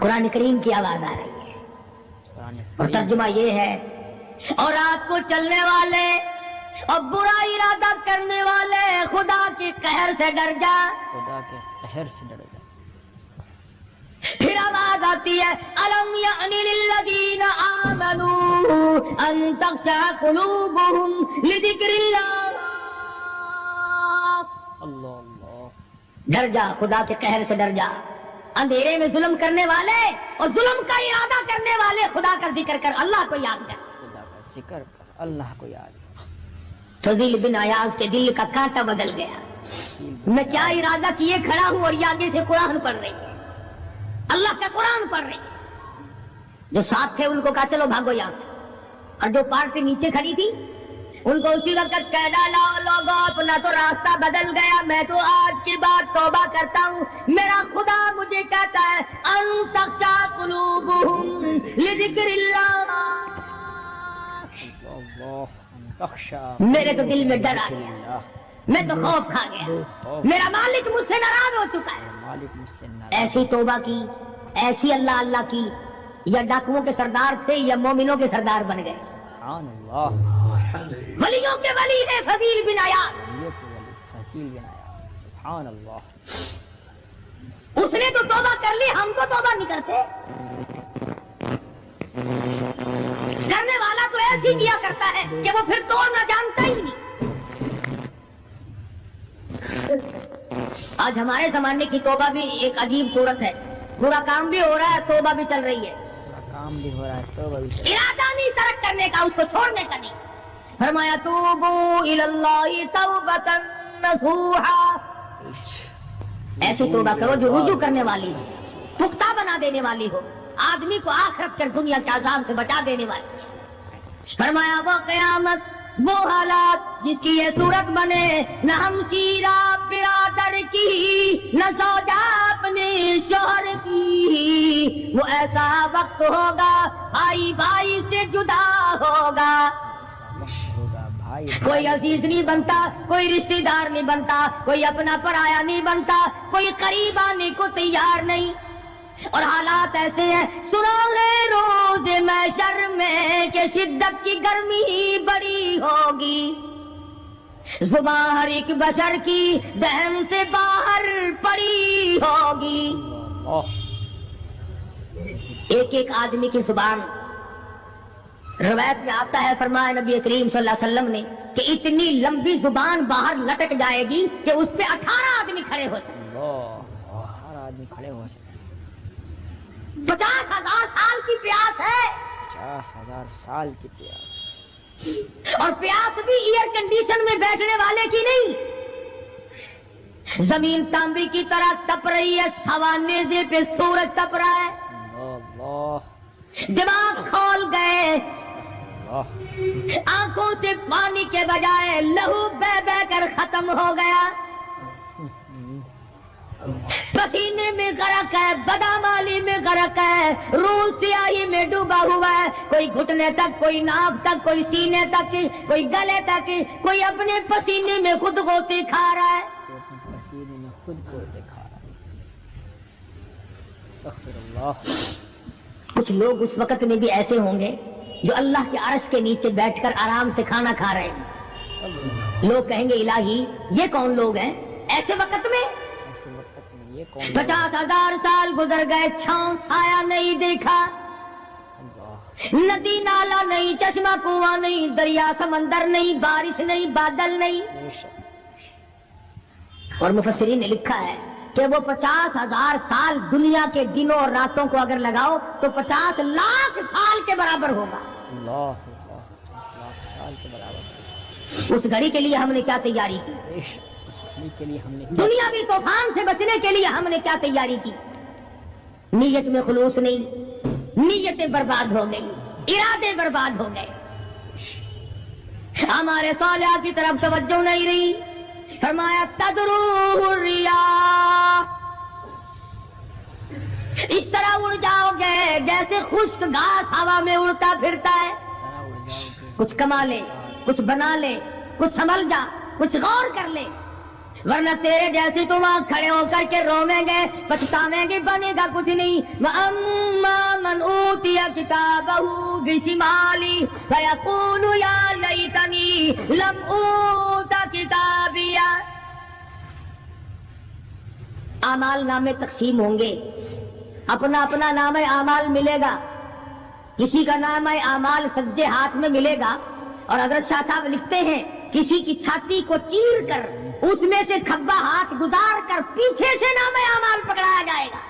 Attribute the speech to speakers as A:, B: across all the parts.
A: قرآن کریم کی آواز آ رہی ہے
B: قرآن
A: اور ترجمہ یہ ہے، اور رات کو چلنے والے اور برا ارادہ کرنے والے خدا کے قہر سے ڈر جا۔
B: خدا کے قہر سے ڈر جا۔
A: پھر آواز آتی ہے الم یعنی للذین آمنوا ان تخشع قلوبهم لذکر اللہ۔
B: اللہ اللہ،
A: ڈر جا، خدا کے قہر سے ڈر جا۔ اندھیرے میں ظلم کرنے والے اور ظلم کا ارادہ کرنے والے خدا کا ذکر کر، اللہ کو یاد کر۔
B: خدا کا ذکر کر، اللہ کو یاد کر۔
A: فضیل بن ایاز کے دل کا کانٹا بدل گیا۔ میں کیا ارادہ کیے کھڑا ہوں اور یہ آگے سے قرآن پڑھ رہی ہے، اللہ کا قرآن پڑھ رہی ہے۔ جو ساتھ تھے ان کو کہا چلو بھاگو یہاں سے، اور جو پارٹی نیچے کھڑی تھی ان کو اسی وقت کہہ ڈالا لوگوں اپنا تو راستہ بدل گیا، میں تو آج کے بعد توبہ کرتا ہوں۔ میرا خدا مجھے کہتا ہے ان تخشع قلوبهم لذکر اللہ، میرے تو دل میں ڈر آ گیا، میں تو خوف کھا گیا، میرا مالک مجھ سے ناراض ہو چکا ہے۔
B: مالک مجھ سے ناراض۔
A: ایسی توبہ کی، ایسی اللہ اللہ کی، یا ڈاکوؤں کے سردار تھے یا مومنوں کے سردار بن گئے۔
B: سبحان اللہ،
A: ولیوں کے ولی ہے فضیل بن ایاز،
B: ولیوں کے ولی فضیل بن ایاز، سبحان اللہ۔
A: اس نے تو توبہ کر لی، ہم تو توبہ نہیں کرتے۔ کرنے والا تو ایسی کیا کرتا ہے کہ وہ پھر توڑنا جانتا ہی نہیں۔ آج ہمارے زمانے کی توبہ بھی ایک عجیب صورت ہے، برا کام بھی ہو رہا ہے، توبہ بھی چل رہی ہے۔
B: کام بھی ہو رہا ہے، توبہ بھی چل رہا ہے۔
A: ارادہ نہیں ترک کرنے کا، اس کو چھوڑنے کا نہیں۔ فرمایا توبوا الی اللہ توبۃ نصوحا، ایسی توبہ کرو جو رجوع کرنے والی ہو، پختہ بنا دینے والی ہو، آدمی کو آخرت کر دنیا کے عذاب سے بچا دینے والی۔ فرمایا وہ قیامت، وہ حالات جس کی یہ صورت بنے، نہ ہم سیرا برادر کی، نہ زوجہ اپنے شوہر کی، وہ ایسا وقت ہوگا بھائی بھائی سے جدا ہوگا،
B: ایسا وقت ہوگا بھائی
A: کوئی عزیز نہیں بنتا، کوئی رشتہ دار نہیں بنتا، کوئی اپنا پرایا نہیں بنتا، کوئی قریب آنے کو تیار نہیں۔ اور حالات ایسے ہیں، سنو گے روز محشر میں کہ شدت کی گرمی بڑی ہوگی، زبان ہر ایک بشر کی دہن سے باہر پڑی ہوگی۔ ایک ایک آدمی کی زبان، روایت میں آتا ہے، فرمایا نبی کریم صلی اللہ علیہ وسلم نے کہ اتنی لمبی زبان باہر لٹک جائے گی کہ اس پہ 18 آدمی کھڑے ہو سکتے،
B: اللہ، ہر آدمی کھڑے ہو سکتے۔
A: 50,000 سال کی پیاس ہے،
B: 50,000 سال کی پیاس،
A: اور پیاس بھی ایئر کنڈیشن میں بیٹھنے والے کی نہیں، زمین تانبے کی طرح تپ رہی ہے، سوانیزے پہ سورج تپ رہا ہے،
B: اللہ
A: دماغ کھول گئے،
B: اللہ،
A: آنکھوں سے پانی کے بجائے لہو بہ بہ کر ختم ہو گیا، پسینے میں غرق ہے، بدامالی میں غرق ہے، روح سیاہی میں ڈوبا ہوا ہے، کوئی گھٹنے تک، کوئی ناف تک، کوئی سینے تک، کوئی گلے تک، کوئی اپنے پسینے میں خود غوطے کھا رہا ہے۔
B: تو اپنے پسینے میں خود کو دکھا رہا ہے۔ استغفر اللہ۔
A: کچھ لوگ اس وقت میں بھی ایسے ہوں گے جو اللہ کے عرش کے نیچے بیٹھ کر آرام سے کھانا کھا رہے ہیں، لوگ کہیں گے الہی یہ کون لوگ ہیں ایسے وقت میں؟
B: ایسے وقت میں یہ کون؟
A: 50,000 سال گزر گئے، چھاؤں سایہ نہیں دیکھا،
B: اللہ،
A: ندی نالا نہیں، چشمہ کنواں نہیں، دریا سمندر نہیں، بارش نہیں، بادل نہیں۔
B: بے شک۔
A: اور مفسرین نے لکھا ہے کہ وہ 50,000 سال دنیا کے دنوں اور راتوں کو اگر لگاؤ تو 50 لاکھ سال کے برابر ہوگا۔
B: اللہ، 50 لاکھ سال کے برابر۔
A: اس گھڑی کے لیے ہم نے کیا تیاری کی؟
B: بے شک، اس گھڑی کے لیے ہم نے
A: دنیاوی طوفان سے بچنے کے لیے ہم نے کیا تیاری کی؟ نیت میں خلوص نہیں، نیتیں برباد ہو گئی، ارادے برباد ہو گئے، ہمارے صالحہ کی طرف توجہ نہیں رہی۔ فرمایا تدرو الرياح، اس طرح اڑ جاؤ گے جیسے خشک گھاس ہوا میں اڑتا پھرتا ہے۔ کچھ کما لے، کچھ بنا لے، کچھ سنبھل جا، کچھ غور کر لے، ورنہ تیرے جیسے تم وہاں کھڑے ہو کر کے رویں گے پچھتاویں گے بنے گا کچھ نہیں وَأَمَّا مَنْ أُوتِيَ كِتَابَهُ بِشِمَالِهِ فَيَقُولُ يَا لَيْتَنِي لَمْ أُوتَ كِتَابِيَهْ اعمال نامے تقسیم ہوں گے، اپنا اپنا نام اعمال ملے گا، کسی کا نام اعمال سجے ہاتھ میں ملے گا، اور اگر شاہ صاحب لکھتے ہیں کسی کی چھاتی کو چیر کر اس میں سے کھبا ہاتھ گزار کر پیچھے سے نام اعمال پکڑایا جائے گا۔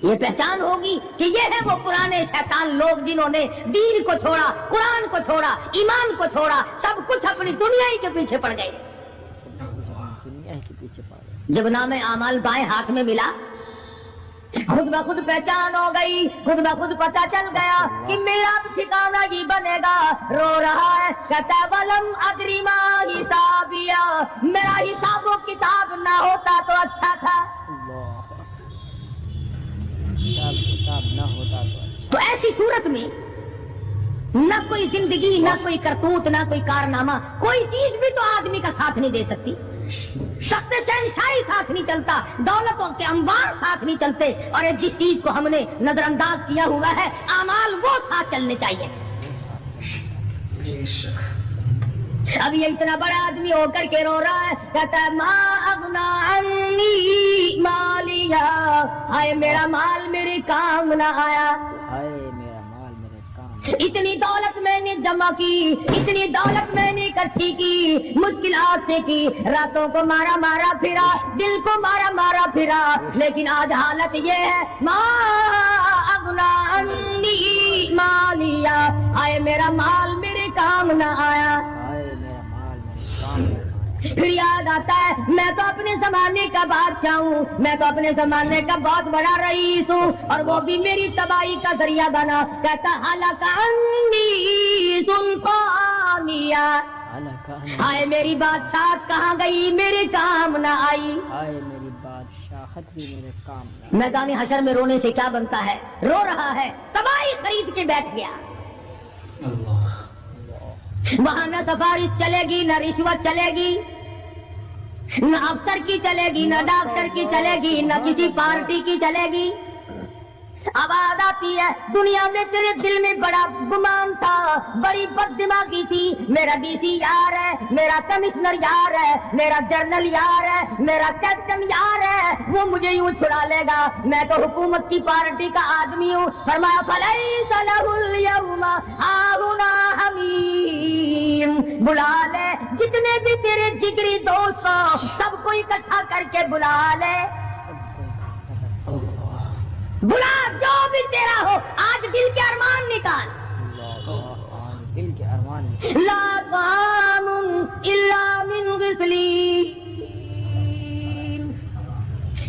A: یہ پہچان ہوگی کہ یہ ہے وہ پرانے شیطان لوگ جنہوں نے دین کو چھوڑا، قرآن کو چھوڑا، ایمان کو چھوڑا، سب کچھ اپنی دنیا ہی کے پیچھے پڑ گئے۔
B: دنیا کے پیچھے پڑ گئے۔
A: جب نام اعمال بائیں ہاتھ میں ملا خود بخود پہچان ہو گئی، خود بخود پتہ چل گیا کہ میرا ٹھکانہ ہی بنے گا۔ رو رہا ہے کہتا ولم ادری ما حسابیا، میرا حساب و کتاب نہ ہوتا تو اچھا تھا۔
B: حساب کتاب نہ ہوتا تو اچھا۔
A: تو ایسی صورت میں نہ کوئی زندگی، نہ کوئی کرتوت، نہ کوئی کارنامہ، کوئی چیز بھی تو آدمی کا ساتھ نہیں دے سکتی۔ سخت شہنشاہی ساتھ نہیں چلتا، دولتوں کے انبار ساتھ نہیں چلتے، اور جس چیز کو ہم نے نظر انداز کیا ہوا ہے اعمال وہ ساتھ چلنے چاہیے۔ اب یہ اتنا بڑا آدمی ہو کر کے رو رہا ہے، کہتا ہے ما اغنا عنی مالیا، ہائے میرا مال میرے کام نہ آیا۔
B: ہائے میرا مال میرے کام۔
A: اتنی دولت میں نے جمع کی، اتنی دولت میں نے اکٹھی کی، مشکلات سے کی، راتوں کو مارا مارا پھرا، دل کو مارا مارا پھرا، لیکن آج حالت یہ ہے ما اغنا عنی مالیا، ہائے میرا مال میرے کام نہ آیا۔
B: ہائے میرا مال میرے کام نہ آیا۔
A: پھر یاد آتا ہے میں تو اپنے زمانے کا بادشاہ ہوں، میں تو اپنے زمانے کا بہت بڑا رئیس ہوں، اور وہ بھی میری تباہی کا ذریعہ بنا۔ کہتا ہلاک عنی سلطانیہ، ہائے میری بادشاہت کہاں گئی، میرے کام نہ آئی۔
B: ہائے میری بادشاہت بھی میرے کام نہ آئی۔
A: میدان حشر میں رونے سے کیا بنتا ہے، رو رہا ہے، تباہی خرید کے بیٹھ گیا۔ وہاں نہ سفارش چلے گی، نہ رشوت چلے گی، نہ افسر کی چلے گی، نہ ڈاکٹر کی چلے گی، نہ کسی پارٹی کی چلے گی۔ آواز آتی ہے دنیا میں تیرے دل میں بڑا گمان تھا، بڑی بد دماغی تھی، میرا ڈی سی یار ہے، میرا کمشنر یار ہے، میرا جنرل یار ہے، میرا کیپٹن یار ہے، وہ مجھے یوں چھڑا لے گا، میں تو حکومت کی پارٹی کا آدمی ہوں۔ فرمایا فلیس لہ اليوم ہاہنا حمیم، بلا لے جتنے بھی تیرے جگری دوست ہو سب کو اکٹھا کر کے بلا لے، بلا جو بھی تیرا ہو، آج دل کے ارمان نکال۔
B: دل کے ارمان
A: لا طعام الا من غسلین،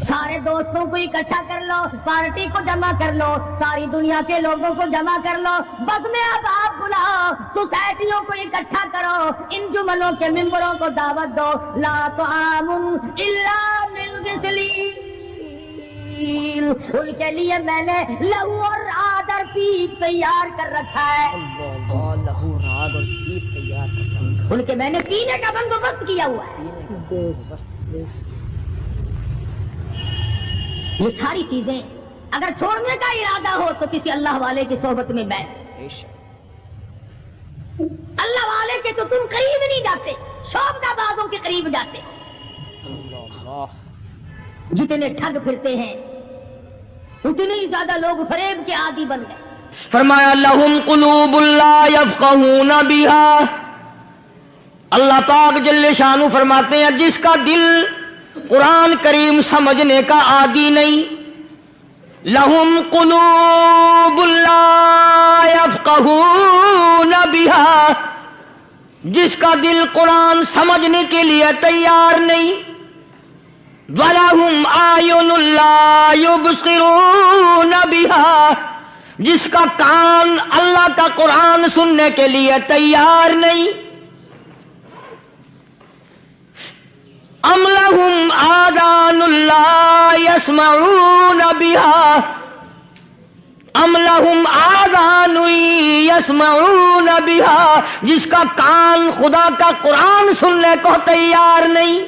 A: سارے دوستوں کو اکٹھا کر لو، پارٹی کو جمع کر لو، ساری دنیا کے لوگوں کو جمع کر لو، بس میں اب آپ بلاؤ، سوسائٹیوں کو اکٹھا کرو، انجمنوں کے ممبروں کو دعوت دو، لا طعام الا من غسلین، ان کے لیے میں نے لہو اور آدر پیپ تیار کر رکھا ہے،
B: اللہ لہو راد اور پیپ تیار کر رکھا
A: ان کے میں نے پینے کا بندوبست کیا ہوا ہے۔
B: ہے۔
A: یہ ساری چیزیں اگر چھوڑنے کا ارادہ ہو تو کسی اللہ والے کی صحبت میں بیٹھ، اللہ والے کے تو تم قریب نہیں جاتے، شوبدہ بازوں کے قریب جاتے۔ جتنے ٹھگ پھرتے ہیں اتنے ہی زیادہ لوگ فریب کے عادی بن گئے۔
C: فرمایا لہم قلوب لا یفقہون بہا، اللہ پاک جل شانہ فرماتے ہیں جس کا دل قرآن کریم سمجھنے کا عادی نہیں، لہم قلوب لا یفقہون بہا، جس کا دل قرآن سمجھنے کے لیے تیار نہیں، وَلَهُمْ أَعْيُنٌ لَا يُبْصِرُونَ بِهَا، جس کا کان اللہ کا قرآن سننے کے لیے تیار نہیں، أَمْ لَهُمْ آذَانٌ لَا يَسْمَعُونَ بِهَا، ام لہم آذان یسمعون بہا، جس کا کان خدا کا قرآن سننے کو تیار نہیں۔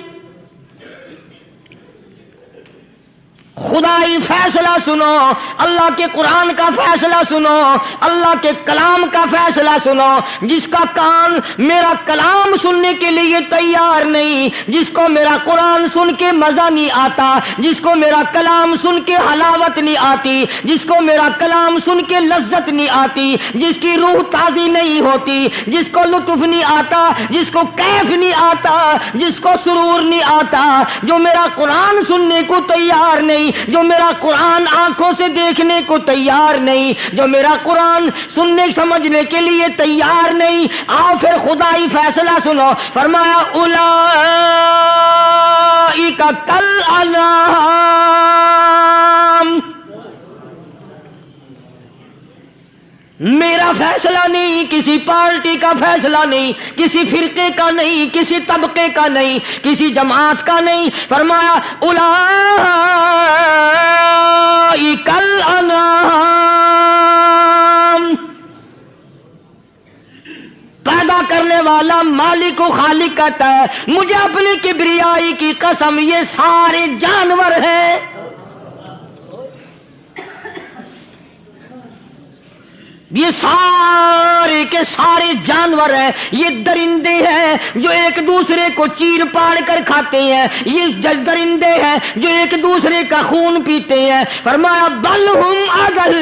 C: خدائی فیصلہ سنو، اللہ کے قرآن کا فیصلہ سنو، اللہ کے کلام کا فیصلہ سنو۔ جس کا کان میرا کلام سننے کے لیے تیار نہیں، جس کو میرا قرآن سن کے مزہ نہیں آتا، جس کو میرا کلام سن کے حلاوت نہیں آتی، جس کو میرا کلام سن کے لذت نہیں آتی، جس کی روح تازی نہیں ہوتی، جس کو لطف نہیں آتا، جس کو کیف نہیں آتا، جس کو سرور نہیں آتا، جو میرا قرآن سننے کو تیار نہیں، جو میرا قرآن آنکھوں سے دیکھنے کو تیار نہیں، جو میرا قرآن سننے سمجھنے کے لیے تیار نہیں، آؤ پھر خدائی فیصلہ سنو۔ فرمایا اولئک کالانعام، میرا فیصلہ نہیں، کسی پارٹی کا فیصلہ نہیں، کسی فرقے کا نہیں، کسی طبقے کا نہیں، کسی جماعت کا نہیں۔ فرمایا اولئک الانعام، پیدا کرنے والا مالک و خالق کہتا ہے مجھے اپنی کبریائی کی قسم یہ سارے جانور ہیں۔ یہ سارے کے سارے جانور ہیں، یہ درندے ہیں جو ایک دوسرے کو چیر پاڑ کر کھاتے ہیں، یہ درندے ہیں جو ایک دوسرے کا خون پیتے ہیں۔ فرمایا بل ہم اضل،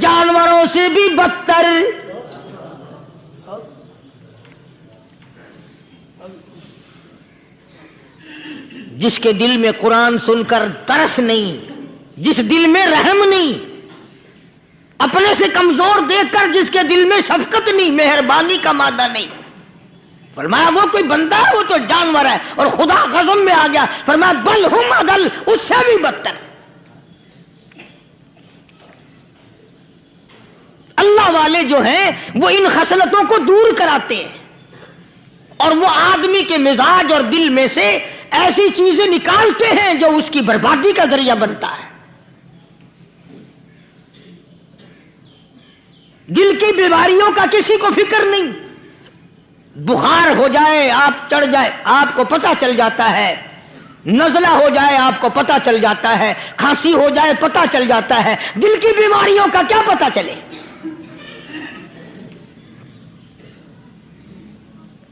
C: جانوروں سے بھی بدتر۔ جس کے دل میں قرآن سن کر ترس نہیں، جس دل میں رحم نہیں، اپنے سے کمزور دیکھ کر جس کے دل میں شفقت نہیں، مہربانی کا مادہ نہیں، فرمایا وہ کوئی بندہ ہے، وہ تو جانور ہے۔ اور خدا غضب میں آ گیا، فرمایا بل ہم اضل، اس سے بھی بدتر۔ اللہ والے جو ہیں وہ ان خصلتوں کو دور کراتے ہیں، اور وہ آدمی کے مزاج اور دل میں سے ایسی چیزیں نکالتے ہیں جو اس کی بربادی کا ذریعہ بنتا ہے۔ دل کی بیماریوں کا کسی کو فکر نہیں، بخار ہو جائے آپ چڑھ جائے آپ کو پتہ چل جاتا ہے، نزلہ ہو جائے آپ کو پتہ چل جاتا ہے، کھانسی ہو جائے پتہ چل جاتا ہے، دل کی بیماریوں کا کیا پتہ چلے؟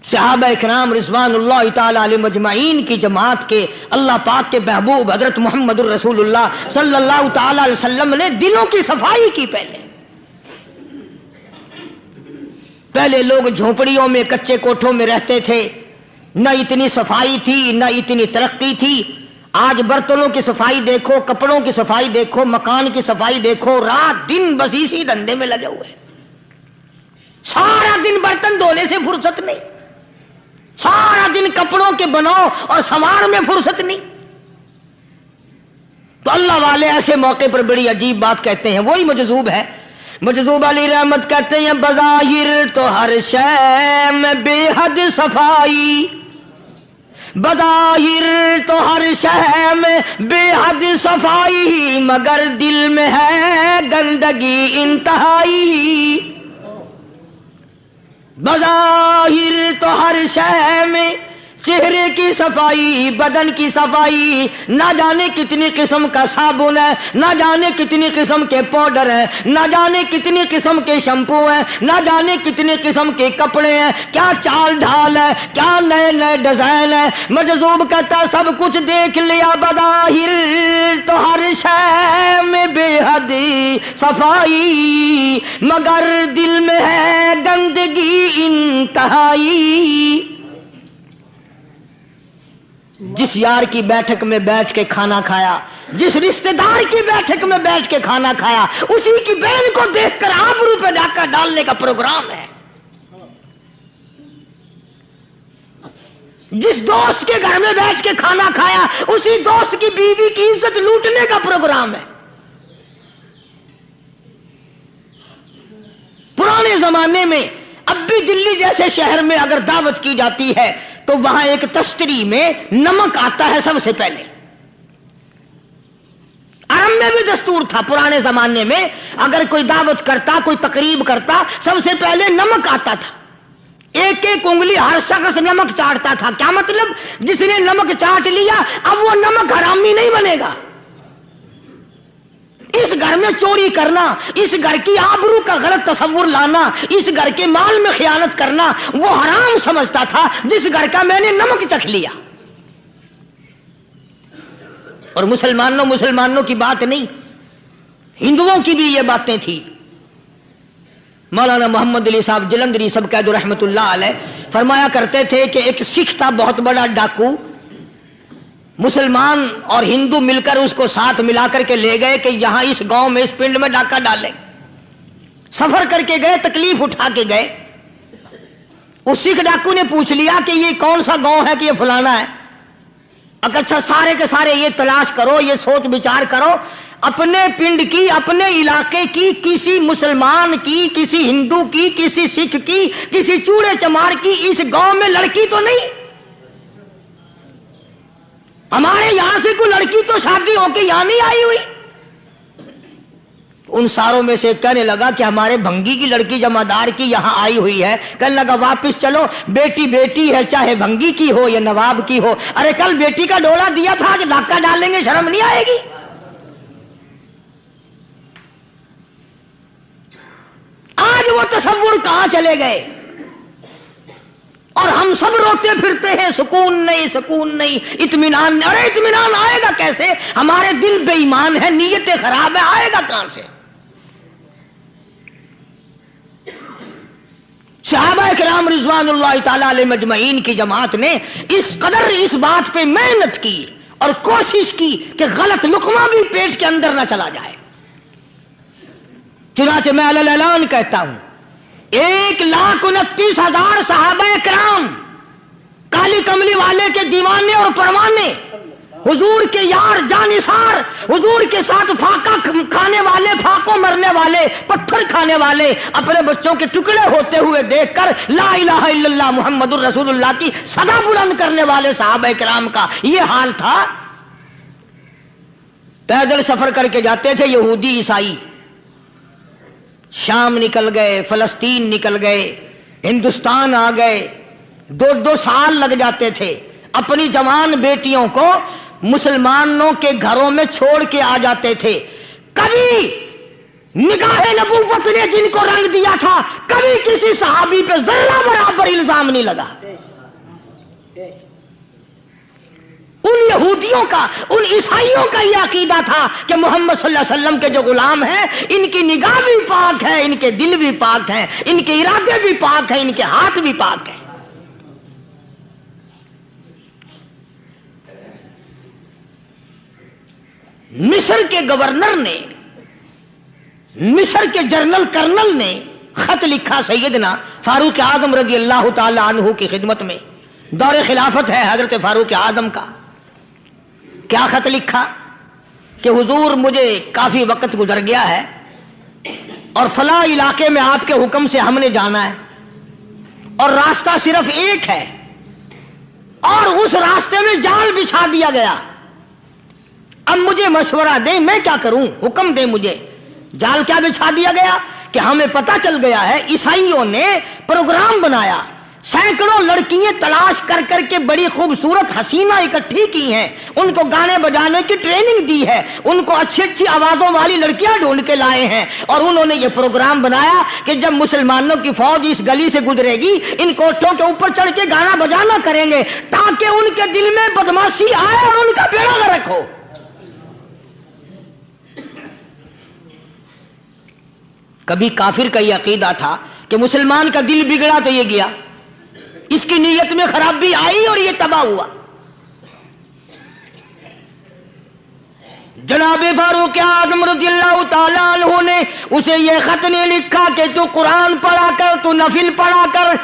C: صحابہ اکرام رضوان اللہ تعالی علیہ مجمعین کی جماعت کے اللہ پاک کے محبوب حضرت محمد الرسول اللہ صلی اللہ تعالی علیہ وسلم نے دلوں کی صفائی کی۔ پہلے لوگ جھونپڑیوں میں کچے کوٹھوں میں رہتے تھے، نہ اتنی صفائی تھی نہ اتنی ترقی تھی۔ آج برتنوں کی صفائی دیکھو، کپڑوں کی صفائی دیکھو، مکان کی صفائی دیکھو، رات دن بس اسی دھندے میں لگے ہوئے، سارا دن برتن دھونے سے فرصت نہیں، سارا دن کپڑوں کے بناؤ اور سنوار میں فرصت نہیں۔ تو اللہ والے ایسے موقع پر بڑی عجیب بات کہتے ہیں، وہی مجذوب ہے۔ مجذوب علی رحمت کہتے ہیں بظاہر تو ہر شے میں بے حد صفائی، بظاہر تو ہر شے میں بے حد صفائی، مگر دل میں ہے گندگی انتہائی۔ بظاہر تو ہر شے میں چہرے کی صفائی، بدن کی صفائی، نہ جانے کتنی قسم کا صابن ہے، نہ جانے کتنی قسم کے پاؤڈر ہیں، نہ جانے کتنی قسم کے شیمپو ہیں، نہ جانے کتنی قسم کے کپڑے ہیں، کیا چال ڈھال ہے، کیا نئے نئے ڈیزائن ہے۔ مجذوب کہتا سب کچھ دیکھ لیا، بظاہر تو ہر شے میں بے حد صفائی، مگر دل میں ہے گندگی انتہائی۔ جس یار کی بیٹھک میں بیٹھ کے کھانا کھایا، جس رشتہ دار کی بیٹھک میں بیٹھ کے کھانا کھایا، اسی کی بہن کو دیکھ کر آبرو پہ ڈاکہ ڈالنے کا پروگرام ہے۔ جس دوست کے گھر میں بیٹھ کے کھانا کھایا، اسی دوست کی بیوی کی عزت لوٹنے کا پروگرام ہے۔ پرانے زمانے میں اب بھی دلی جیسے شہر میں اگر دعوت کی جاتی ہے تو وہاں ایک تشتری میں نمک آتا ہے سب سے پہلے، اسلام میں بھی دستور تھا پرانے زمانے میں، اگر کوئی دعوت کرتا، کوئی تقریب کرتا، سب سے پہلے نمک آتا تھا، ایک ایک انگلی ہر شخص نمک چاٹتا تھا۔ کیا مطلب؟ جس نے نمک چاٹ لیا اب وہ نمک حرامی نہیں بنے گا۔ اس گھر میں چوری کرنا، اس گھر کی آبرو کا غلط تصور لانا، اس گھر کے مال میں خیانت کرنا وہ حرام سمجھتا تھا جس گھر کا میں نے نمک چکھ لیا۔ اور مسلمانوں کی بات نہیں، ہندوؤں کی بھی یہ باتیں تھی۔ مولانا محمد علی صاحب جلندری سب قید رحمت اللہ علیہ فرمایا کرتے تھے کہ ایک سکھ تھا بہت بڑا ڈاکو، مسلمان اور ہندو مل کر اس کو ساتھ ملا کر کے لے گئے کہ یہاں اس گاؤں میں، اس پنڈ میں ڈاکہ ڈالے۔ سفر کر کے گئے، تکلیف اٹھا کے گئے۔ اس سکھ ڈاکو نے پوچھ لیا کہ یہ کون سا گاؤں ہے کہ یہ فلانا ہے۔ اچھا سارے کے سارے یہ تلاش کرو، یہ سوچ بچار کرو، اپنے پنڈ کی، اپنے علاقے کی، کسی مسلمان کی، کسی ہندو کی، کسی سکھ کی، کسی چوڑے چمار کی اس گاؤں میں لڑکی تو نہیں؟ ہمارے یہاں سے کوئی لڑکی تو شادی ہو کے یہاں نہیں آئی ہوئی؟ ان ساروں میں سے کہنے لگا کہ ہمارے بھنگی کی لڑکی جمعدار کی یہاں آئی ہوئی ہے۔ کہنے لگا واپس چلو، بیٹی بیٹی ہے، چاہے بھنگی کی ہو یا نواب کی ہو۔ ارے کل بیٹی کا ڈولا دیا تھا، آج ڈاکہ ڈالیں گے، شرم نہیں آئے گی؟ آج وہ تصور کہاں چلے گئے؟ اور ہم سب روتے پھرتے ہیں سکون نہیں، سکون نہیں، اطمینان نہیں۔ ارے اطمینان آئے گا کیسے؟ ہمارے دل بے ایمان ہے، نیتیں خراب ہے، آئے گا کہاں سے؟ صحابہ کرام رضوان اللہ تعالی علیہ مجمعین کی جماعت نے اس قدر اس بات پہ محنت کی اور کوشش کی کہ غلط لقمہ بھی پیٹ کے اندر نہ چلا جائے۔ چنانچہ میں علی الاعلان کہتا ہوں، 1,29,000 صحابہ کرام، کالی کملی والے کے دیوانے اور پروانے، حضور کے یار جانثار، حضور کے ساتھ فاقہ کھانے والے، فاقوں مرنے والے، پتھر کھانے والے، اپنے بچوں کے ٹکڑے ہوتے ہوئے دیکھ کر لا الہ الا اللہ محمد الرسول اللہ کی صدا بلند کرنے والے صحابہ کرام کا یہ حال تھا۔ پیدل سفر کر کے جاتے تھے یہودی عیسائی، شام نکل گئے، فلسطین نکل گئے، ہندوستان آ گئے، 2 سال لگ جاتے تھے، اپنی جوان بیٹیوں کو مسلمانوں کے گھروں میں چھوڑ کے آ جاتے تھے۔ کبھی نگاہ نبوت نے جن کو رنگ دیا تھا، کبھی کسی صحابی پہ ذرہ برابر الزام نہیں لگا۔ ان یہودیوں کا، ان عیسائیوں کا یہ عقیدہ تھا کہ محمد صلی اللہ علیہ وسلم کے جو غلام ہیں ان کی نگاہ بھی پاک ہے، ان کے دل بھی پاک ہیں، ان کے ارادے بھی پاک ہیں، ان کے ہاتھ بھی پاک ہیں۔ مصر کے گورنر نے، مصر کے جنرل کرنل نے خط لکھا سیدنا فاروق اعظم رضی اللہ تعالی عنہ کی خدمت میں، دور خلافت ہے حضرت فاروق اعظم کا۔ کیا خط لکھا کہ حضور مجھے کافی وقت گزر گیا ہے اور فلاں علاقے میں آپ کے حکم سے ہم نے جانا ہے اور راستہ صرف ایک ہے اور اس راستے میں جال بچھا دیا گیا۔ اب مجھے مشورہ دیں میں کیا کروں، حکم دیں مجھے۔ جال کیا بچھا دیا گیا کہ ہمیں پتہ چل گیا ہے عیسائیوں نے پروگرام بنایا، سینکڑوں لڑکیاں تلاش کر کر کے بڑی خوبصورت حسینہ اکٹھی کی ہیں، ان کو گانے بجانے کی ٹریننگ دی ہے، ان کو اچھی اچھی آوازوں والی لڑکیاں ڈھونڈ کے لائے ہیں، اور انہوں نے یہ پروگرام بنایا کہ جب مسلمانوں کی فوج اس گلی سے گزرے گی ان کوٹھوں کے اوپر چڑھ کے گانا بجانا کریں گے تاکہ ان کے دل میں بدماشی آئے اور ان کا بیڑا غرق ہو۔ کبھی کافر کا یہ عقیدہ تھا کہ مسلمان کا دل بگڑا تو یہ گیا، اس کی نیت میں خرابی آئی اور یہ تباہ ہوا۔ جناب فاروق اعظم رضی اللہ تعالی عنہ نے اسے یہ خط نہیں لکھا کہ تو قرآن پڑھا کر، تو نفل پڑھا کر،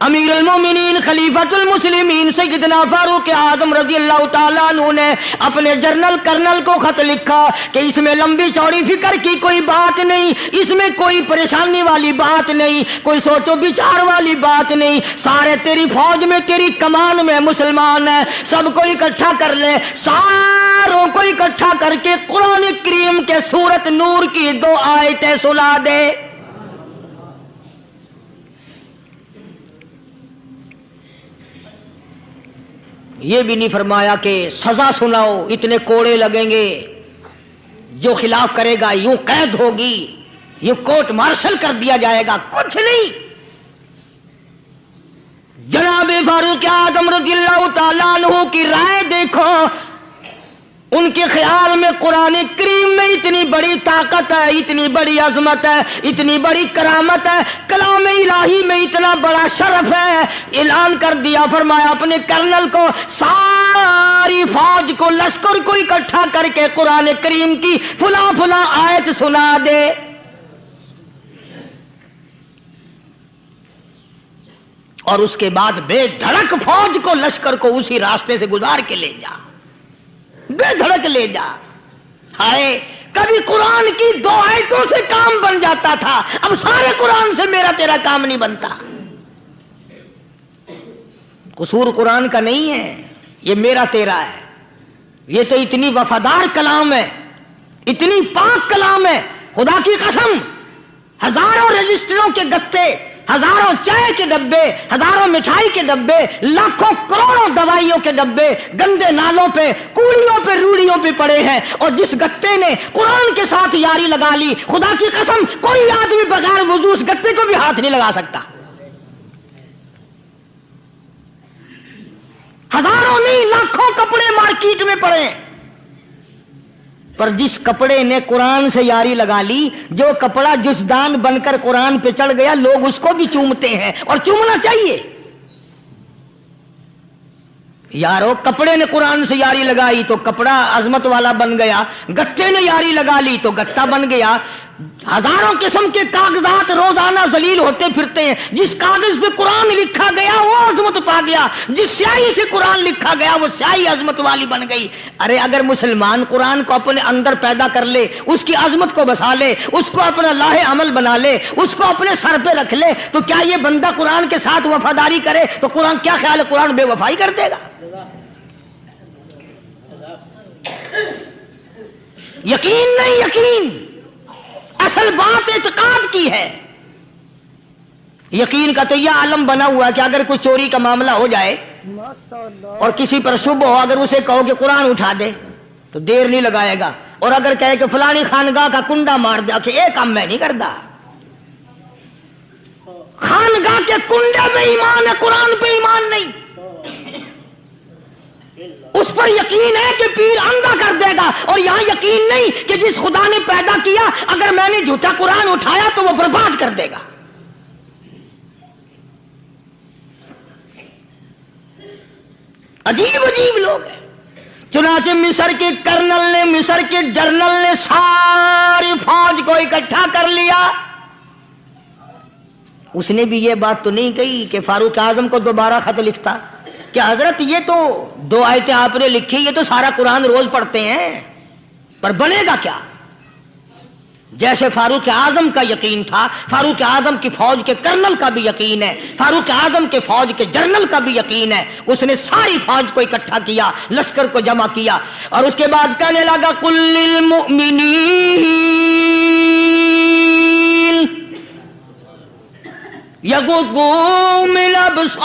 C: امیر المومنین خلیفۃ المسلمین سیدنا فاروق اعظم رضی اللہ تعالیٰ عنہ نے اپنے جنرل کرنل کو خط لکھا کہ اس میں لمبی چوڑی فکر کی کوئی بات نہیں، اس میں کوئی پریشانی والی بات نہیں، کوئی سوچ و بچار والی بات نہیں، سارے تیری فوج میں تیری کمان میں مسلمان ہیں، سب کو اکٹھا کر لے، ساروں کو اکٹھا کر کے قرآن کریم کے سورۃ نور کی 2 آیتیں سنا دے۔ یہ بھی نہیں فرمایا کہ سزا سناؤ، اتنے کوڑے لگیں گے، جو خلاف کرے گا یوں قید ہوگی، یوں کورٹ مارشل کر دیا جائے گا، کچھ نہیں۔ جناب فاروق اعظم رضی اللہ تعالیٰ عنہ کی رائے دیکھو، ان کے خیال میں قرآن کریم میں اتنی بڑی طاقت ہے، اتنی بڑی عظمت ہے، اتنی بڑی کرامت ہے، کلام الہی میں اتنا بڑا شرف ہے۔ اعلان کر دیا، فرمایا اپنے کرنل کو ساری فوج کو، لشکر کو اکٹھا کر کے قرآن کریم کی فلاں فلاں آیت سنا دے۔ اور اس کے بعد بے دھڑک فوج کو، لشکر کو اسی راستے سے گزار کے لے جا، بے دھڑک لے جا۔ ہائے، کبھی قرآن کی 2 آیتوں سے کام بن جاتا تھا، اب سارے قرآن سے میرا تیرا کام نہیں بنتا۔ قصور قرآن کا نہیں ہے، یہ میرا تیرا ہے۔ یہ تو اتنی وفادار کلام ہے، اتنی پاک کلام ہے، خدا کی قسم، ہزاروں رجسٹروں کے گتے، ہزاروں چائے کے ڈبے، ہزاروں مٹھائی کے ڈبے، لاکھوں کروڑوں دوائیوں کے ڈبے گندے نالوں پہ، کوڑیوں پہ، روڑیوں پہ پڑے ہیں، اور جس گتے نے قرآن کے ساتھ یاری لگا لی، خدا کی قسم کوئی آدمی بغیر وضو اس گتے کو بھی ہاتھ نہیں لگا سکتا۔ ہزاروں نہیں، لاکھوں کپڑے مارکیٹ میں پڑے ہیں، پر جس کپڑے نے قرآن سے یاری لگا لی، جو کپڑا جسدان بن کر قرآن پہ چڑھ گیا، لوگ اس کو بھی چومتے ہیں، اور چومنا چاہیے۔ یارو، کپڑے نے قرآن سے یاری لگائی تو کپڑا عظمت والا بن گیا، گتے نے یاری لگا لی تو گتا بن گیا۔ ہزاروں قسم کے کاغذات روزانہ ذلیل ہوتے پھرتے ہیں، جس کاغذ پہ قرآن لکھا گیا وہ عظمت پا گیا، جس سیاہی سے قرآن لکھا گیا وہ سیاہی عظمت والی بن گئی۔ ارے اگر مسلمان قرآن کو اپنے اندر پیدا کر لے، اس کی عظمت کو بسا لے، اس کو اپنا لاہ عمل بنا لے، اس کو اپنے سر پہ رکھ لے، تو کیا یہ بندہ قرآن کے ساتھ وفاداری کرے تو قرآن، کیا خیال ہے قرآن بے وفائی کر دے گا؟ یقین نہیں، یقین، اصل بات اعتقاد کی ہے۔ یقین کا تو یہ عالم بنا ہوا ہے کہ اگر کوئی چوری کا معاملہ ہو جائے اور کسی پر شبہ ہو، اگر اسے کہو کہ قرآن اٹھا دے تو دیر نہیں لگائے گا، اور اگر کہے کہ فلانی خانگاہ کا کنڈا مار دے، کہ یہ کام میں نہیں کرتا۔ خانگاہ کے کنڈے پہ ایمان ہے، قرآن پہ ایمان نہیں۔ اس پر یقین ہے کہ پیر اندھا کر دے گا، اور یہاں یقین نہیں کہ جس خدا نے پیدا کیا، اگر میں نے جھوٹا قرآن اٹھایا تو وہ برباد کر دے گا۔ عجیب عجیب لوگ ہیں۔ چنانچہ مصر کے کرنل نے، مصر کے جنرل نے ساری فوج کو اکٹھا کر لیا۔ اس نے بھی یہ بات تو نہیں کہی کہ فاروق اعظم کو دوبارہ خط لکھتا کہ حضرت یہ تو 2 آیتیں آپ نے لکھی، یہ تو سارا قرآن روز پڑھتے ہیں، پر بنے گا کیا؟ جیسے فاروق اعظم کا یقین تھا، فاروق اعظم کی فوج کے کرنل کا بھی یقین ہے، فاروق اعظم کے فوج کے جنرل کا بھی یقین ہے۔ اس نے ساری فوج کو اکٹھا کیا، لشکر کو جمع کیا، اور اس کے بعد کہنے لگا قل للمؤمنین یغضوا من ابصارکم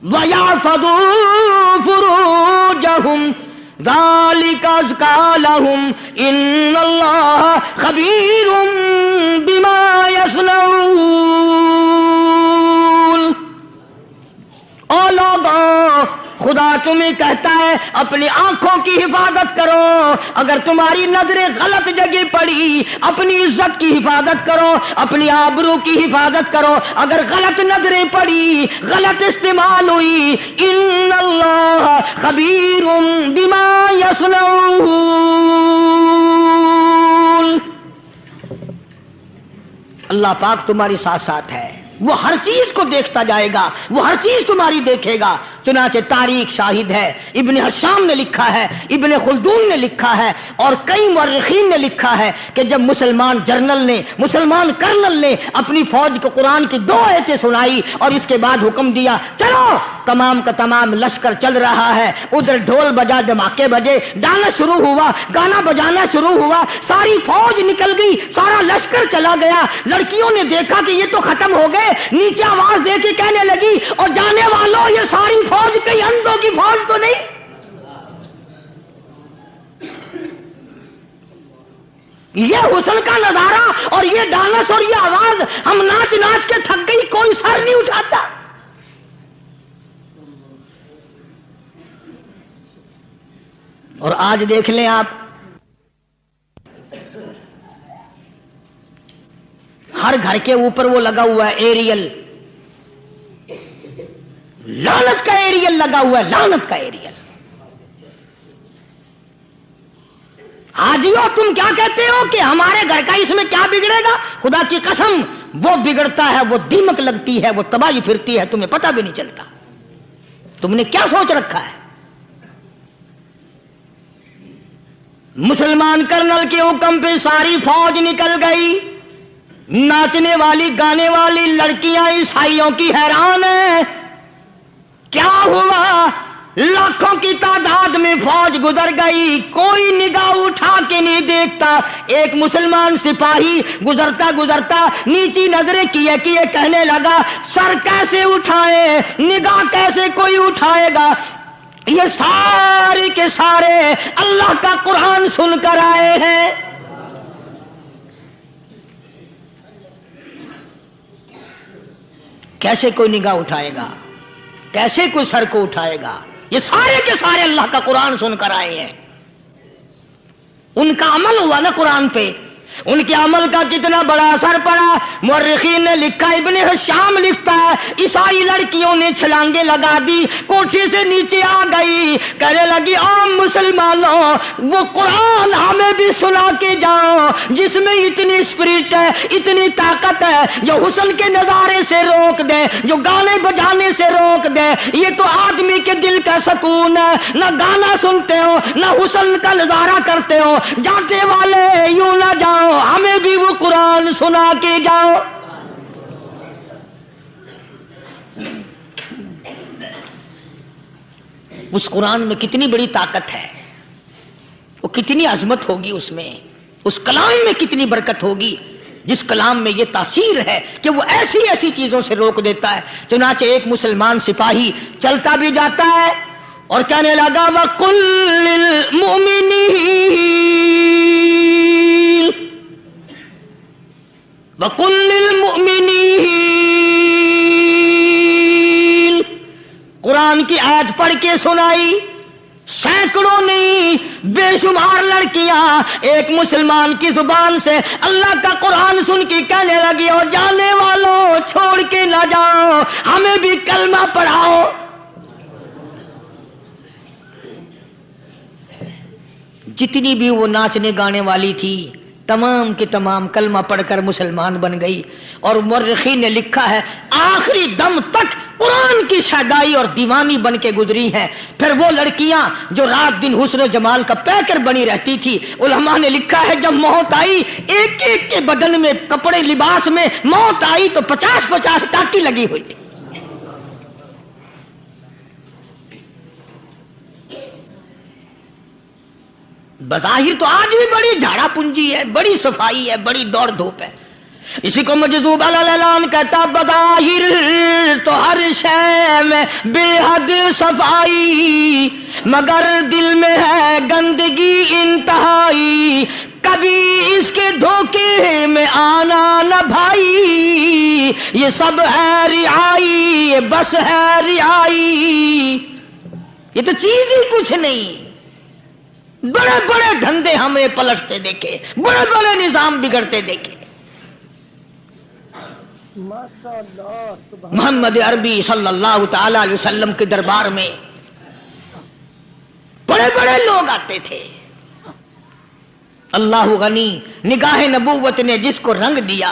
C: ویحفظوا فروجہم ذالک ازکی لہم ان اللہ خبیر بما یصنعون۔ او لوگو، خدا تمہیں کہتا ہے اپنی آنکھوں کی حفاظت کرو، اگر تمہاری نظریں غلط جگہ پڑی اپنی عزت کی حفاظت کرو، اپنی آبرو کی حفاظت کرو، اگر غلط نظریں پڑی، غلط استعمال ہوئی، ان اللہ خبیر بما یصنعون۔ اللہ پاک تمہاری ساتھ ساتھ ہے، وہ ہر چیز کو دیکھتا جائے گا، وہ ہر چیز تمہاری دیکھے گا۔ چنانچہ تاریخ شاہد ہے، ابن حشام نے لکھا ہے، ابن خلدون نے لکھا ہے، اور کئی مورخین نے لکھا ہے کہ جب مسلمان کرنل نے اپنی فوج کو قرآن کی 2 آیتیں سنائی اور اس کے بعد حکم دیا چلو، تمام کا تمام لشکر چل رہا ہے، ادھر ڈھول بجا، دھماکے بجے، گانا شروع ہوا، گانا بجانا شروع ہوا، ساری فوج نکل گئی، سارا لشکر چلا گیا۔ لڑکیوں نے دیکھا کہ یہ تو ختم ہو گئے، نیچے آواز دے کے کہنے لگی اور جانے والوں یہ ساری فوج کئی اندھوں کی فوج تو نہیں؟ یہ حسن کا نظارہ اور یہ ڈانس اور یہ آواز، ہم ناچ ناچ کے تھک گئی، کوئی سر نہیں اٹھاتا۔ اور آج دیکھ لیں آپ، ہر گھر کے اوپر وہ لگا ہوا ہے ایریل، لعنت کا ایریل لگا ہوا ہے، لعنت کا ایریل۔ حاجیو تم کیا کہتے ہو کہ ہمارے گھر کا اس میں کیا بگڑے گا؟ خدا کی قسم وہ بگڑتا ہے، وہ دیمک لگتی ہے، وہ تباہی پھرتی ہے، تمہیں پتہ بھی نہیں چلتا۔ تم نے کیا سوچ رکھا ہے؟ مسلمان کرنل کے حکم پہ ساری فوج نکل گئی، ناچنے والی گانے والی لڑکیاں عیسائیوں کی حیران ہیں، کیا ہوا؟ لاکھوں کی تعداد میں فوج گزر گئی، کوئی نگاہ اٹھا کے نہیں دیکھتا۔ ایک مسلمان سپاہی گزرتا گزرتا نیچی نظریں کیے کیے کہنے لگا سر کیسے اٹھائے، نگاہ کیسے کوئی اٹھائے گا؟ یہ سارے کے سارے اللہ کا قرآن سن کر آئے ہیں۔ کیسے کوئی نگاہ اٹھائے گا؟ کیسے کوئی سر کو اٹھائے گا؟ یہ سارے کے سارے اللہ کا قرآن سن کر آئے ہیں۔ ان کا عمل ہوا نا قرآن پہ، ان کے عمل کا کتنا بڑا اثر پڑا۔ مورخین نے لکھا، ابن حشام لکھتا ہے عیسائی لڑکیوں نے چھلانگیں لگا دی، کوٹھی سے نیچے آ گئی، کہنے لگی عام مسلمانوں وہ قرآن ہمیں بھی سنا کے جاؤ جس میں اتنی اسپرٹ ہے، اتنی طاقت ہے، جو حسن کے نظارے سے روک دے، جو گانے بجانے سے روک دے۔ یہ تو آدمی کے دل کا سکون ہے، نہ گانا سنتے ہو نہ حسن کا نظارہ کرتے ہو، جاتے والے یوں نہ جاؤ، ہمیں بھی وہ قرآن سنا کے جاؤ۔ اس قرآن میں کتنی بڑی طاقت ہے، وہ کتنی عظمت ہوگی، اس میں اس کلام میں کتنی برکت ہوگی، جس کلام میں یہ تاثیر ہے کہ وہ ایسی ایسی چیزوں سے روک دیتا ہے۔ چنانچہ ایک مسلمان سپاہی چلتا بھی جاتا ہے اور کہنے لگا وَقُلْ لِلْمُؤْمِنِينَ وَقُلْ لِلْمُؤْمِنِينَ، قرآن کی آیت پڑھ کے سنائی، سینکڑوں نہیں بے شمار لڑکیاں ایک مسلمان کی زبان سے اللہ کا قرآن سن کے کہنے لگی اور جانے والوں چھوڑ کے نہ جاؤ، ہمیں بھی کلمہ پڑھاؤ۔ جتنی بھی وہ ناچنے گانے والی تھی تمام کی تمام کلمہ پڑھ کر مسلمان بن گئی، اور مورخین نے لکھا ہے آخری دم تک قرآن کی شیدائی اور دیوانی بن کے گزری ہیں۔ پھر وہ لڑکیاں جو رات دن حسن و جمال کا پیکر بنی رہتی تھی، علماء نے لکھا ہے جب موت آئی ایک ایک کے بدن میں کپڑے لباس میں موت آئی تو 50-50 ٹاکی لگی ہوئی تھی۔ بظاہر تو آج بھی بڑی جھاڑا پنجی ہے، بڑی صفائی ہے، بڑی دوڑ دھوپ ہے۔ اسی کو مجذوب الاعلان کہتا بظاہر تو ہر شے میں بے حد صفائی، مگر دل میں ہے گندگی انتہائی، کبھی اس کے دھوکے میں آنا نہ بھائی، یہ سب ہے رعائی، یہ بس ہے رعائی، یہ تو چیز ہی کچھ نہیں۔ بڑے بڑے دھندے ہمیں پلٹتے دیکھے، بڑے بڑے نظام بگڑتے دیکھے۔ محمد عربی صلی اللہ تعالی علیہ وسلم کے دربار میں بڑے بڑے لوگ آتے تھے۔ اللہ غنی، نگاہ نبوت نے جس کو رنگ دیا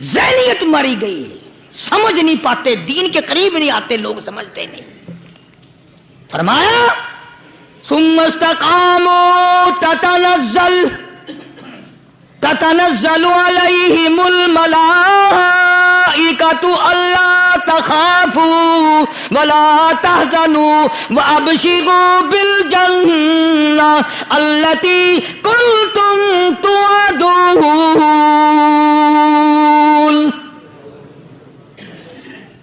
C: ذہنیت ماری گئی ہے، سمجھ نہیں پاتے، دین کے قریب نہیں آتے لوگ، سمجھتے نہیں۔ فرمایا ثم استقاموا تتنزل علیہم الملائکۃ الا تخافوا ولا تحزنوا وابشروا بالجنہ التی کنتم توعدون۔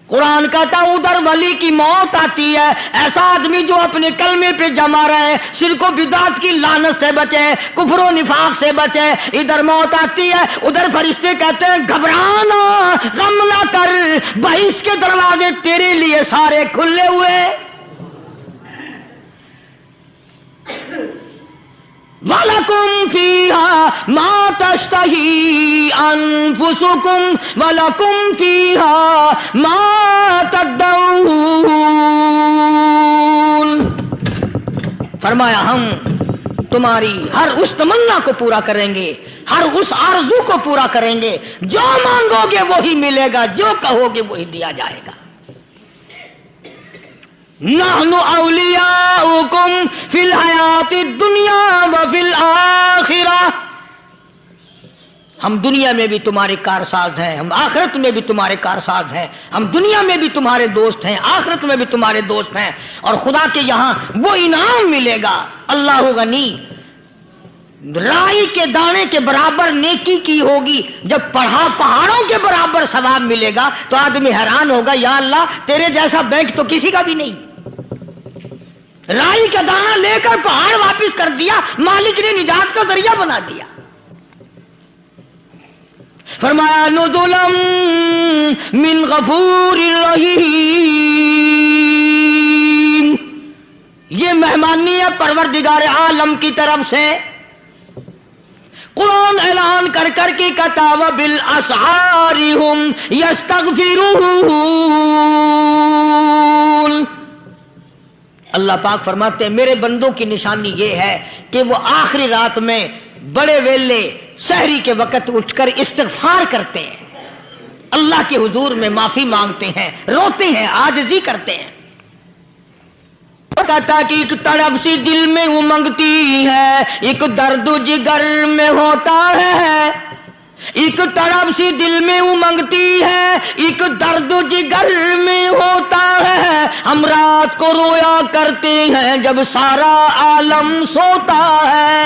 C: قرآن کہتا ہے ادھر ولی کی موت آتی ہے، ایسا آدمی جو اپنے کلمے پہ جمع رہے، شرک و بدعت کی لعنت سے بچے، کفر و نفاق سے بچے، ادھر موت آتی ہے، ادھر فرشتے کہتے ہیں گھبرانا، غم نہ کر، بہشت کے دروازے تیرے لیے سارے کھلے ہوئے۔ وَلَكُمْ فِيهَا مَا تَشْتَهِي أَنفُسُكُمْ وَلَكُمْ فِيهَا مَا تَدَّعُونَ۔ فرمایا ہم تمہاری ہر اس تمنا کو پورا کریں گے، ہر اس آرزو کو پورا کریں گے، جو مانگو گے وہی ملے گا، جو کہو گے وہی دیا جائے گا۔ نحن اولیاؤکم فی الحیات الدنیا وفی الآخرہ، ہم دنیا میں بھی تمہارے کارساز ہیں، ہم آخرت میں بھی تمہارے کارساز ہیں، ہم دنیا میں بھی تمہارے دوست ہیں، آخرت میں بھی تمہارے دوست ہیں، اور خدا کے یہاں وہ انعام ملے گا۔ اللہ غنی، رائی کے دانے کے برابر نیکی کی ہوگی، جب پہاڑوں کے برابر ثواب ملے گا تو آدمی حیران ہوگا، یا اللہ تیرے جیسا بینک تو کسی کا بھی نہیں۔ رائی کا دانہ لے کر پہاڑ واپس کر دیا، مالک نے نجات کا ذریعہ بنا دیا۔ فرمایا نزلا من غفور رحیم، یہ مہمانی ہے پروردگار عالم کی طرف سے۔ قرآن اعلان کر کر کے کہتا وبالاسحار هم یستغفرون۔ اللہ پاک فرماتے ہیں میرے بندوں کی نشانی یہ ہے کہ وہ آخری رات میں بڑے ویلے سحری کے وقت اٹھ کر استغفار کرتے ہیں، اللہ کے حضور میں معافی مانگتے ہیں، روتے ہیں، عاجزی کرتے ہیں۔ کہتا کہ ایک تڑپ سی دل میں امنگتی ہے، ایک درد جگر میں ہوتا ہے، ایک تڑپ سی دل میں امنگتی ہے، ایک درد جگر میں ہوتا ہے، ہم رات کو رویا کرتے ہیں جب سارا عالم سوتا ہے۔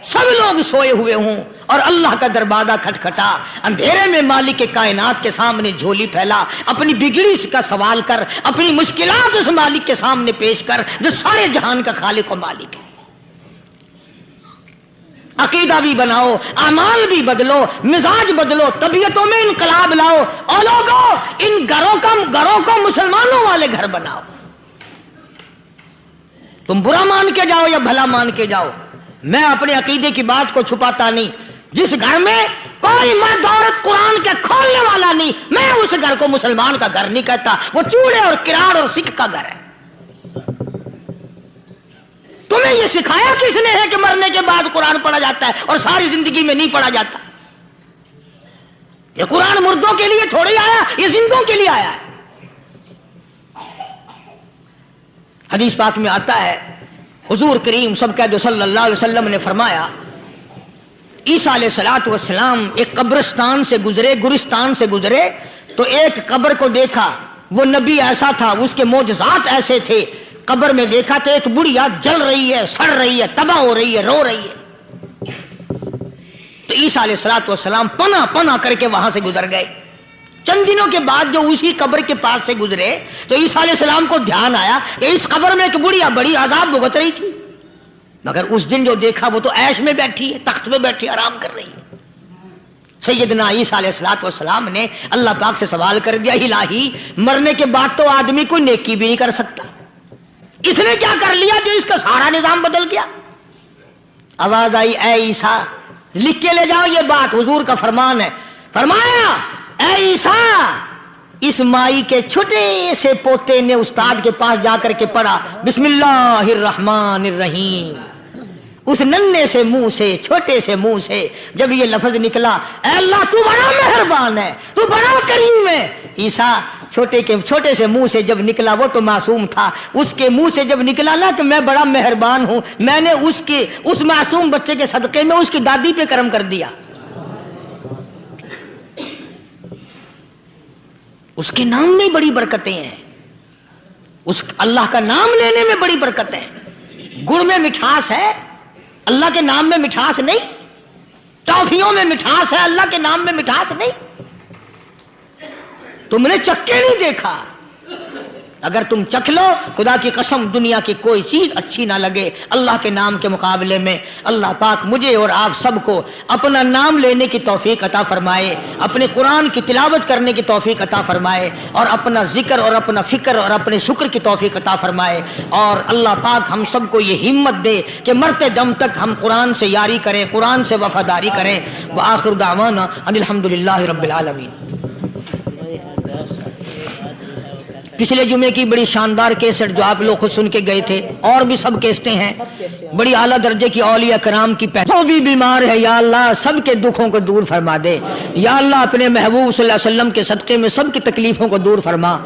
C: سب لوگ سوئے ہوئے ہوں اور اللہ کا دروازہ کھٹکھٹا، اندھیرے میں مالک کائنات کے سامنے جھولی پھیلا، اپنی بگڑی کا سوال کر، اپنی مشکلات اس مالک کے سامنے پیش کر جو سارے جہان کا خالق و مالک ہے۔ عقیدہ بھی بناؤ، اعمال بھی بدلو، مزاج بدلو، طبیعتوں میں انقلاب لاؤ، اور لوگوں ان گھروں کو مسلمانوں والے گھر بناؤ۔ تم برا مان کے جاؤ یا بھلا مان کے جاؤ، میں اپنے عقیدے کی بات کو چھپاتا نہیں۔ جس گھر میں کوئی مرد عورت قرآن کے کھولنے والا نہیں، میں اس گھر کو مسلمان کا گھر نہیں کہتا، وہ چوڑے اور کراڑ اور سکھ کا گھر ہے۔ تمہیں یہ سکھایا کس نے ہے کہ مرنے کے بعد قرآن پڑھا جاتا ہے اور ساری زندگی میں نہیں پڑھا جاتا؟ یہ قرآن مردوں کے لیے تھوڑی آیا، یہ زندوں کے لیے آیا ہے۔ حدیث پاک میں آتا ہے حضور کریم سب کہہ دو صلی اللہ علیہ وسلم نے فرمایا عیسیٰ علیہ السلام ایک قبرستان سے گزرے، گورستان سے گزرے تو ایک قبر کو دیکھا، وہ نبی ایسا تھا، اس کے معجزات ایسے تھے۔ قبر میں دیکھا تو ایک بڑھیا جل رہی ہے، سڑ رہی ہے، تباہ ہو رہی ہے، رو رہی ہے۔ تو عیسیٰ علیہ السلام پناہ کر کے وہاں سے گزر گئے۔ چند دنوں کے بعد جو اسی قبر کے پاس سے گزرے تو عیسیٰ علیہ السلام کو دھیان آیا کہ اس قبر میں ایک بڑھیا بڑی عذاب بھگت رہی تھی، مگر اس دن جو دیکھا وہ تو عیش میں بیٹھی ہے، تخت میں بیٹھی آرام کر رہی ہے۔ سیدنا عیسیٰ علیہ السلام نے اللہ پاک سے سوال کر دیا، الہی مرنے کے بعد تو آدمی کوئی نیکی بھی نہیں کر سکتا، اس نے کیا کر لیا جو اس کا سارا نظام بدل گیا؟ آواز آئی اے عیسیٰ، لکھ کے لے جاؤ یہ بات، حضور کا فرمان ہے۔ فرمایا اے عیسیٰ، اس مائی کے چھوٹے سے پوتے نے استاد کے پاس جا کر کے پڑھا بسم اللہ الرحمن الرحیم، اس ننھے سے منہ سے، چھوٹے سے منہ سے جب یہ لفظ نکلا، اے اللہ تو بڑا مہربان ہے، تو بڑا کریم ہے، عیسیٰ چھوٹے سے منہ سے جب نکلا، وہ تو معصوم تھا، اس کے منہ سے جب نکلا نا کہ میں بڑا مہربان ہوں، میں نے اس معصوم بچے کے صدقے میں اس کی دادی پہ کرم کر دیا، اس کے نام میں بڑی برکتیں ہیں، اس اللہ کا نام لینے میں بڑی برکتیں ہیں۔ گڑ میں مٹھاس ہے، اللہ کے نام میں مٹھاس نہیں، ٹافیوں میں مٹھاس ہے، اللہ کے نام میں مٹھاس نہیں۔ تم نے چکھ کے نہیں دیکھا، اگر تم چکھ لو، خدا کی قسم دنیا کی کوئی چیز اچھی نہ لگے اللہ کے نام کے مقابلے میں۔ اللہ پاک مجھے اور آپ سب کو اپنا نام لینے کی توفیق عطا فرمائے، اپنے قرآن کی تلاوت کرنے کی توفیق عطا فرمائے، اور اپنا ذکر اور اپنا فکر اور اپنے شکر کی توفیق عطا فرمائے، اور اللہ پاک ہم سب کو یہ ہمت دے کہ مرتے دم تک ہم قرآن سے یاری کریں، قرآن سے وفاداری کریں۔ وآخر دعوانا ان الحمدللہ رب العالمین۔ پچھلے جمعے کی بڑی شاندار کیسٹ جو آپ لوگ خود سن کے گئے تھے، اور بھی سب کیسٹیں ہیں، بڑی اعلیٰ درجے کی اولیاء کرام کی جو بھی بیمار ہے یا اللہ سب کے دکھوں کو دور فرما دے، یا اللہ اپنے محبوب صلی اللہ علیہ وسلم کے صدقے میں سب کی تکلیفوں کو دور فرما۔